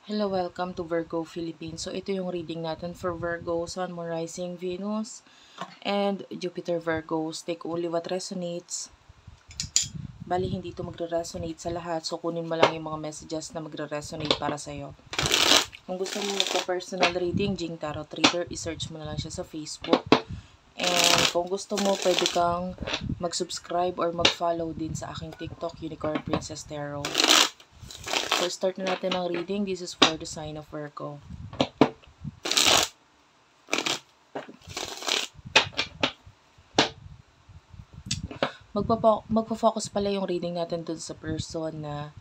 Hello, welcome to Virgo Philippines. So, ito yung reading natin for Virgo, Sun, Moon, Rising, Venus, and Jupiter Virgos. Take only what resonates. Bali, hindi ito magre-resonate sa lahat. So, kunin mo lang yung mga messages na magre-resonate para sa'yo. Kung gusto mo magpa-personal reading, Jing Tarot Reader, i-search mo na lang siya sa Facebook. And kung gusto mo, pwede kang mag-subscribe or mag-follow din sa aking TikTok, Unicorn Princess Tarot. So, start na natin ang reading. This is for the sign of Virgo. Magpo-focus pala yung reading natin dun sa person na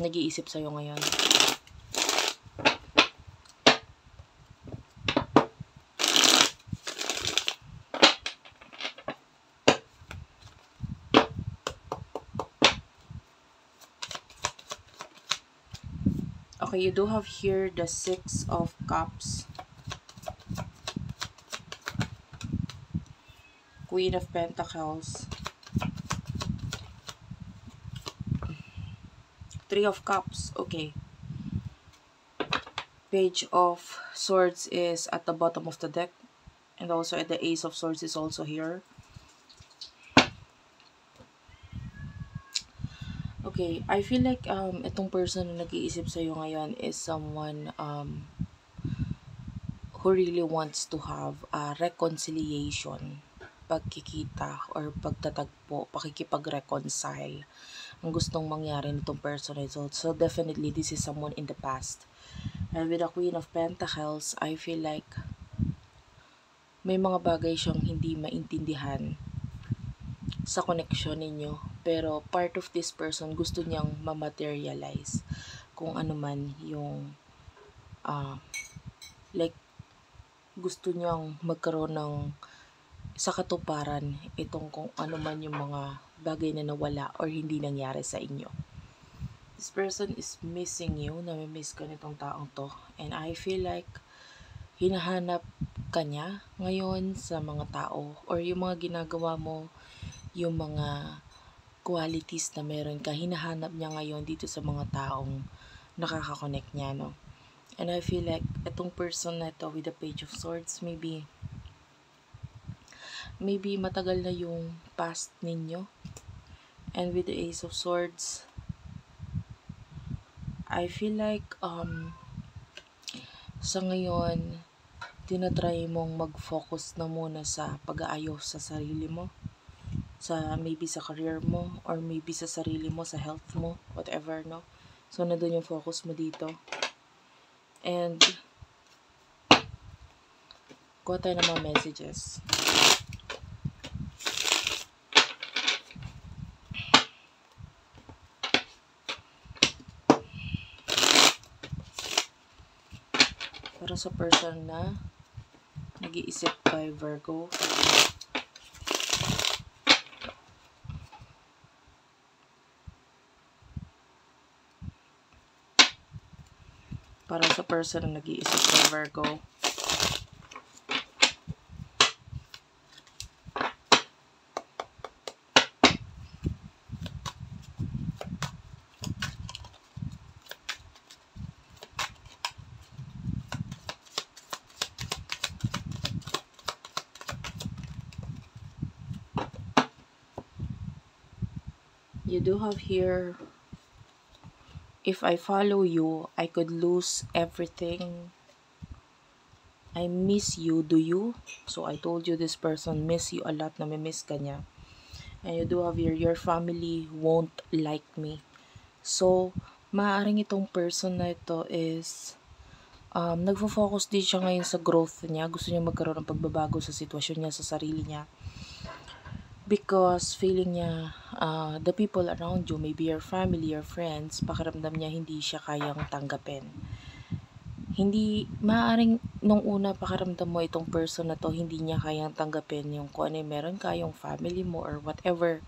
nag-iisip sa'yo ngayon. Okay, you do have here the Six of Cups, Queen of Pentacles, Three of Cups, okay. Page of Swords is at the bottom of the deck, and also the Ace of Swords is also here. Okay, I feel like itong person na nag-iisip sa'yo ngayon is someone who really wants to have a reconciliation, pagkikita or pagtatagpo, pakikipag-reconcile ang gustong mangyari nitong person ito. So definitely this is someone in the past. And with the Queen of Pentacles, I feel like may mga bagay siyang hindi maintindihan sa connection ninyo, pero part of this person gusto niyang ma-materialize kung ano man yung like gusto niyang magkaroon ng sa katuparan itong kung ano man yung mga bagay na nawala or hindi nangyari sa inyo. This person is missing you, nami-miss ka nitong taong to, and I feel like hinahanap ka niya ngayon sa mga tao or yung mga ginagawa mo, yung mga qualities na meron ka, hinahanap niya ngayon dito sa mga taong nakaka-connect niya, no? And I feel like itong person na ito with the Page of Swords, maybe matagal na yung past ninyo. And with the Ace of Swords, I feel like sa ngayon, tinatry mong mag-focus na muna sa pag-aayos sa sarili mo, sa maybe sa career mo, or maybe sa sarili mo, sa health mo, whatever, no? So, nandun yung focus mo dito. And, kuha tayo ng mga messages. Para sa person na nag-iisip kay Virgo. Para sa person na nag-iisip kay Virgo. You do have here, if I follow you, I could lose everything. I miss you, do you? So, I told you this person miss you a lot, nami-miss ka niya. And you do have here, your family won't like me. So, maaaring itong person na ito is, nagfo-focus din siya ngayon sa growth niya. Gusto niya magkaroon ng pagbabago sa sitwasyon niya, sa sarili niya. Because feeling niya, the people around you, maybe your family, your friends, pakiramdam niya hindi siya kayang tanggapin. Hindi, maaaring nung una pakiramdam mo itong person na to, hindi niya kayang tanggapin yung kung ano yung meron ka, yung family mo, or whatever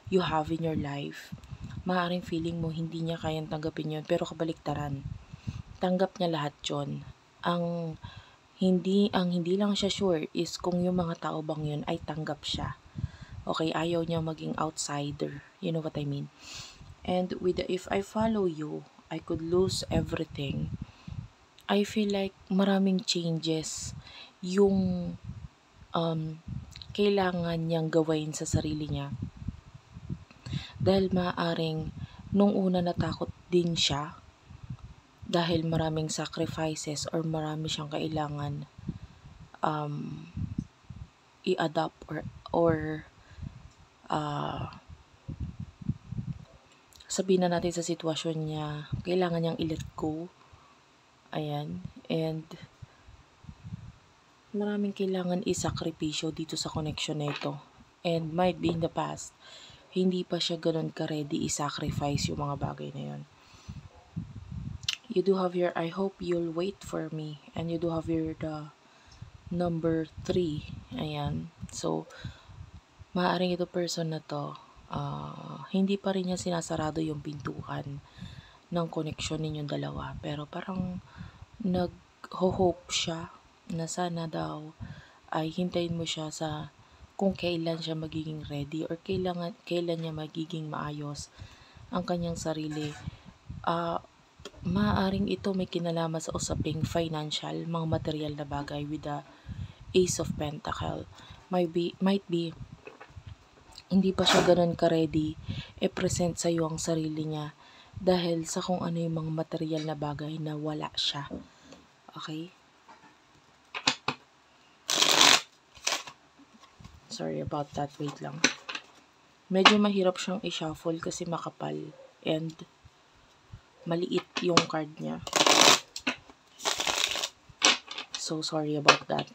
you have in your life. Maaaring feeling mo hindi niya kayang tanggapin yun, pero kabaliktaran. Tanggap niya lahat yun. Ang hindi lang siya sure is kung yung mga tao bang yun ay tanggap siya. Okay, ayaw niya maging outsider. You know what I mean? And with the, if I follow you, I could lose everything. I feel like maraming changes yung kailangan niyang gawin sa sarili niya. Dahil maaaring nung una natakot din siya dahil maraming sacrifices or marami siyang kailangan i-adapt or uh, sabihin na natin sa sitwasyon niya, kailangan niyang i-let go. Ayan. And maraming kailangan isakripisyo dito sa connection na ito. And might be in the past, hindi pa siya ganun ka-ready i-sacrifice yung mga bagay na yun. You do have your, I hope you'll wait for me. And you do have your the number 3. Ayan. So, maaaring ito person na to, hindi pa rin niya sinasarado yung pintuan ng connection ninyong dalawa. Pero parang nag-hope siya na sana daw ay hintayin mo siya sa kung kailan siya magiging ready or kailan niya magiging maayos ang kanyang sarili. Maaaring ito may kinalaman sa usaping financial, mga material na bagay with the Ace of Pentacle. Might be hindi pa siya ganun ka-ready i-present sa iyo ang sarili niya dahil sa kung ano yung mga material na bagay na wala siya. Okay? Sorry about that. Wait lang. Medyo mahirap siyang i-shuffle kasi makapal and maliit yung card niya. So sorry about that.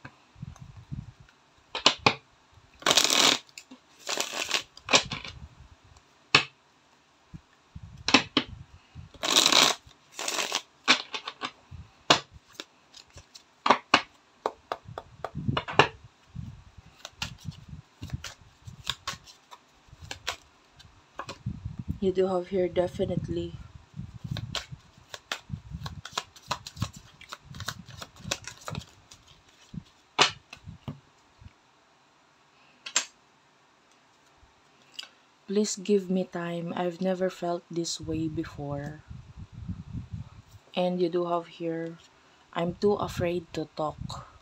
You do have here definitely please give me time. I've never felt this way before. And you do have here, I'm too afraid to talk.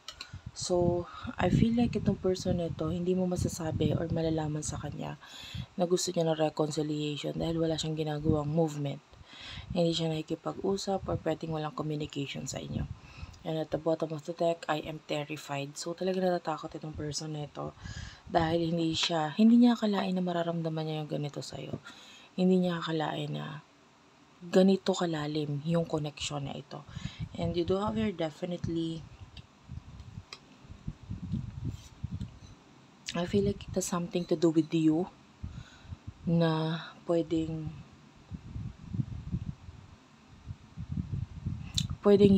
So, I feel like itong person na ito, hindi mo masasabi or malalaman sa kanya na gusto niya ng reconciliation dahil wala siyang ginagawang movement. Hindi siya nakikipag-usap or pwedeng walang communication sa inyo. And at the bottom of the deck, I am terrified. So, talaga natatakot itong person na ito dahil hindi niya akalain na mararamdaman niya yung ganito sa'yo. Hindi niya akalain na ganito kalalim yung connection na ito. And you do have here definitely, I feel like it has something to do with you na pwedeng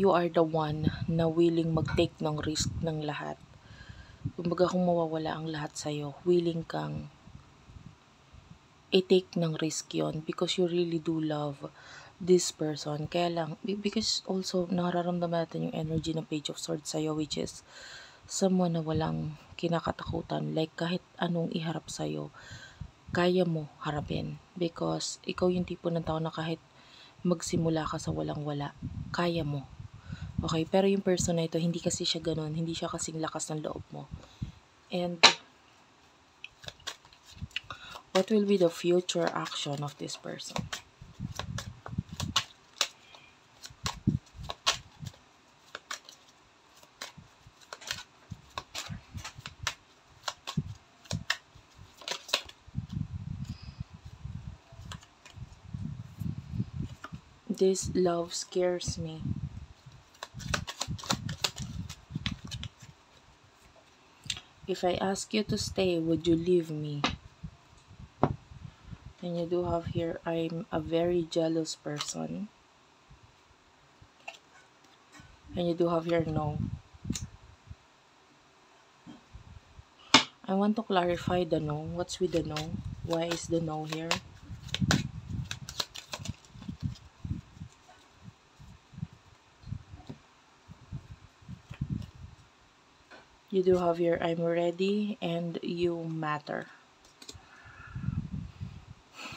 you are the one na willing mag-take ng risk ng lahat. Kumbaga kung mawawala ang lahat sa'yo, willing kang i-take ng risk yon because you really do love this person. Kaya lang, because also nararamdaman natin yung energy ng Page of Swords sa'yo, which is someone na walang kinakatakutan. Like kahit anong iharap sa'yo, kaya mo harapin. Because ikaw yung tipo ng tao na kahit magsimula ka sa walang-wala, kaya mo. Okay, pero yung person na ito, hindi kasi siya ganun. Hindi siya kasing lakas ng loob mo. And what will be the future action of this person? This love scares me. If I ask you to stay, would you leave me? And you do have here, I'm a very jealous person. And you do have here, no. I want to clarify the no. What's with the no? Why is the no here? You do have your I'm ready and you matter.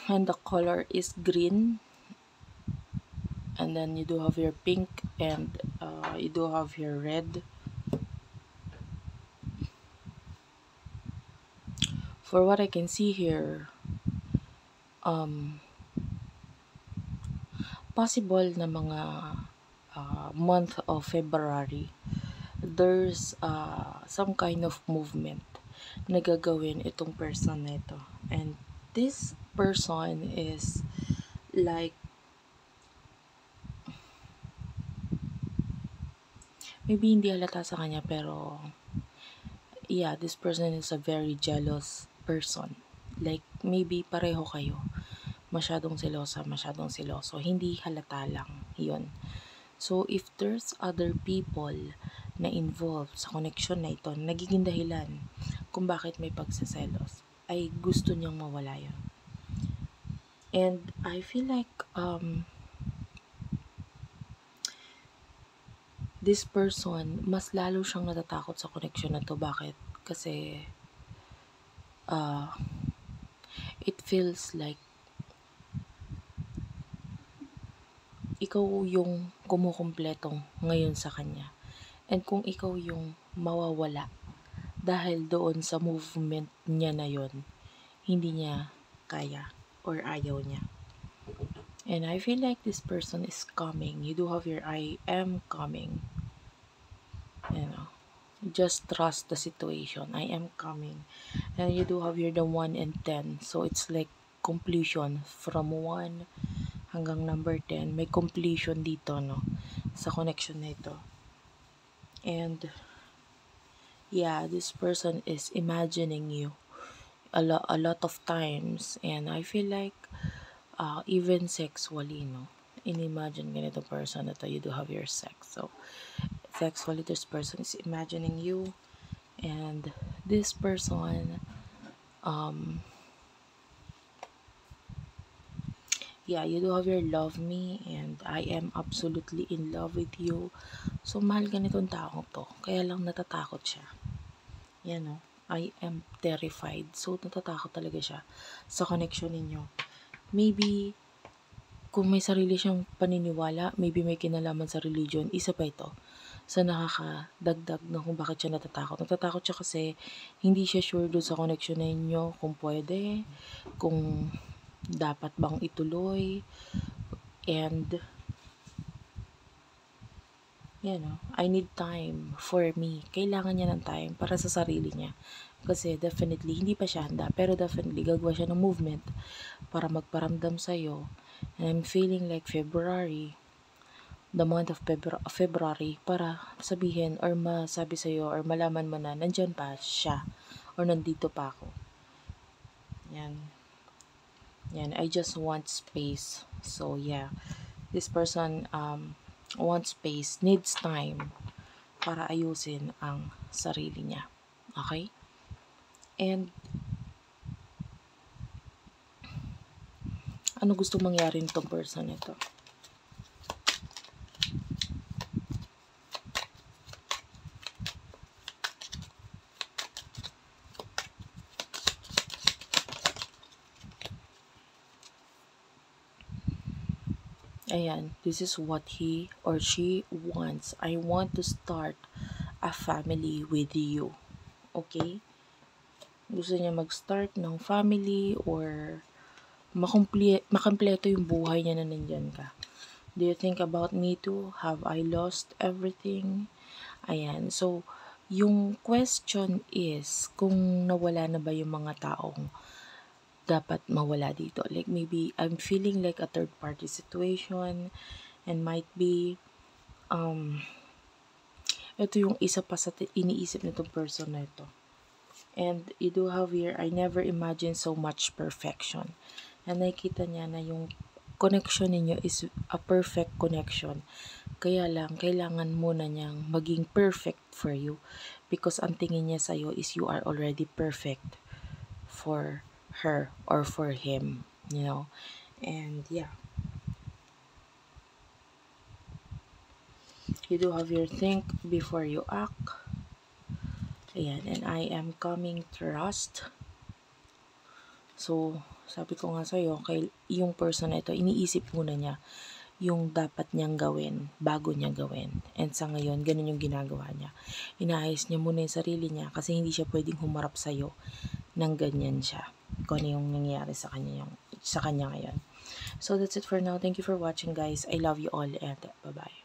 And the color is green. And then you do have your pink, and you do have your red. For what I can see here, um, possible na mga month of February, there's some kind of movement na gagawin itong person na ito. And this person is like, maybe hindi halata sa kanya, pero yeah, this person is a very jealous person. Like, maybe pareho kayo. Masyadong seloso. Hindi halata lang. Yun. So, if there's other people na involved sa connection na ito, nagiging dahilan kung bakit may pagsaselos, ay gusto niyang mawala yun. And I feel like this person, mas lalo siyang natatakot sa connection na to. Bakit? Kasi it feels like ikaw yung kumukumpleto ngayon sa kanya. And kung ikaw yung mawawala dahil doon sa movement niya na yon, hindi niya kaya or ayaw niya. And I feel like this person is coming. You do have your I am coming. You know, just trust the situation. I am coming. And you do have your the 1 and 10. So it's like completion from 1 hanggang number 10. May completion dito, no? Sa connection na ito. And yeah, this person is imagining you a lot of times. And I feel like even sexually, no? Inimagine ganito person na to, you do have your sex. So, sexually, this person is imagining you. And this person, yeah, you do have your love me, and I am absolutely in love with you. So, mahal ka nitong taong to. Kaya lang natatakot siya. Yan, no? I am terrified. So, natatakot talaga siya sa connection ninyo. Maybe, kung may sarili siyang paniniwala, maybe may kinalaman sa religion, isa pa ito sa nakakadagdag na kung bakit siya natatakot. Natatakot siya kasi hindi siya sure doon sa connection ninyo, kung pwede, kung dapat bang ituloy, and I need time for me. Kailangan niya ng time para sa sarili niya. Kasi definitely, hindi pa siya handa, pero definitely gagawa siya ng movement para magparamdam sa'yo. And I'm feeling like February, the month of February, para sabihin or masabi sa'yo or malaman mo na nandyan pa siya or nandito pa ako. Yan. I just want space. So yeah, this person wants space, needs time para ayusin ang sarili niya. Okay? And ano gusto mangyari nitong person ito? Ayan, this is what he or she wants. I want to start a family with you. Okay? Gusto niya mag-start ng family or makompleto yung buhay niya na nandyan ka. Do you think about me too? Have I lost everything? Ayan, so yung question is kung nawala na ba yung mga taong dapat mawala dito. Like maybe I'm feeling like a third party situation, and might be ito yung isa pa sa iniisip nitong person na ito. And you do have here, I never imagined so much perfection. And nakikita niya na yung connection ninyo is a perfect connection. Kaya lang, kailangan muna niyang maging perfect for you. Because ang tingin niya sa'yo is you are already perfect for her or for him. You know? And yeah. You do have your think before you act. Ayan, and I am coming trust. So, sabi ko nga sa'yo, yung person na ito, iniisip muna niya yung dapat niyang gawin bago niya gawin. And sa ngayon, ganun yung ginagawa niya. Inaayos niya muna yung sarili niya kasi hindi siya pwedeng humarap sa'yo ng ganyan siya. Kung ano yung nangyayari sa kanya ngayon. So that's it for now. Thank you for watching, guys. I love you all and bye-bye.